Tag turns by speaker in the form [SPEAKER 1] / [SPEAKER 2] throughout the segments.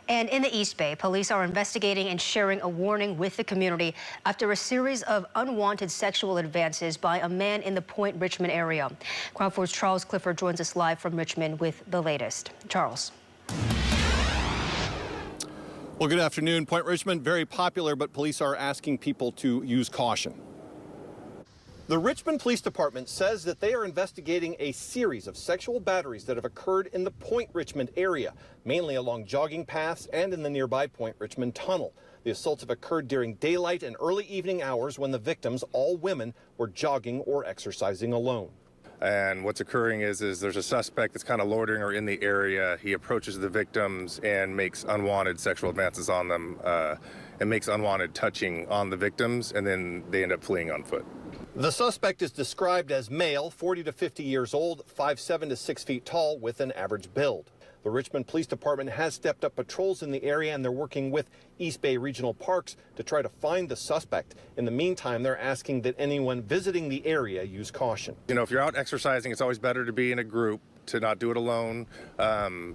[SPEAKER 1] And in the East Bay, police are investigating and sharing a warning with the community after a series of unwanted sexual advances by a man in the Point Richmond area. Crown 4's Charles Clifford joins us live from Richmond with the latest. Charles.
[SPEAKER 2] Well, good afternoon. Point Richmond, very popular, but police are asking people to use caution. The Richmond Police Department says that they are investigating a series of sexual batteries that have occurred in the Point Richmond area, mainly along jogging paths and in the nearby Point Richmond tunnel. The assaults have occurred during daylight and early evening hours when the victims, all women, were jogging or exercising alone.
[SPEAKER 3] And what's occurring is there's a suspect that's kind of loitering or in the area. He approaches the victims and makes unwanted sexual advances on them and makes unwanted touching on the victims, and then they end up fleeing on foot.
[SPEAKER 2] The suspect is described as male, 40 to 50 years old, 5'7" to 6 feet tall, with an average build. The Richmond Police Department has stepped up patrols in the area, and they're working with East Bay Regional Parks to try to find the suspect. In the meantime, they're asking that anyone visiting the area use caution.
[SPEAKER 3] You know, if you're out exercising, it's always better to be in a group, to not do it alone.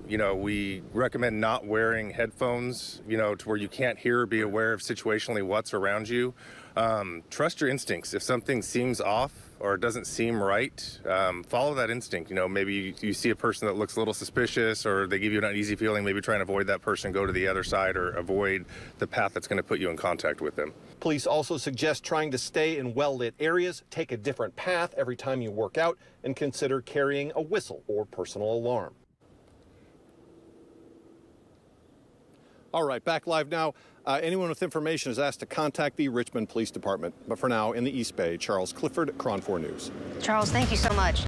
[SPEAKER 3] You know, we recommend not wearing headphones, you know, to where you can't hear or be aware of situationally what's around you. Trust your instincts. If something seems off or doesn't seem right, follow that instinct. You know, maybe you see a person that looks a little suspicious, or they give you an uneasy feeling, maybe try and avoid that person, go to the other side, or avoid the path that's going to put you in contact with them.
[SPEAKER 2] Police also suggest trying to stay in well-lit areas, take a different path every time you work out, and consider carrying a whistle or personal alarm. All right, back live now. Anyone with information is asked to contact the Richmond Police Department. But for now, in the East Bay, Charles Clifford, Crown 4 News.
[SPEAKER 1] Charles, thank you so much.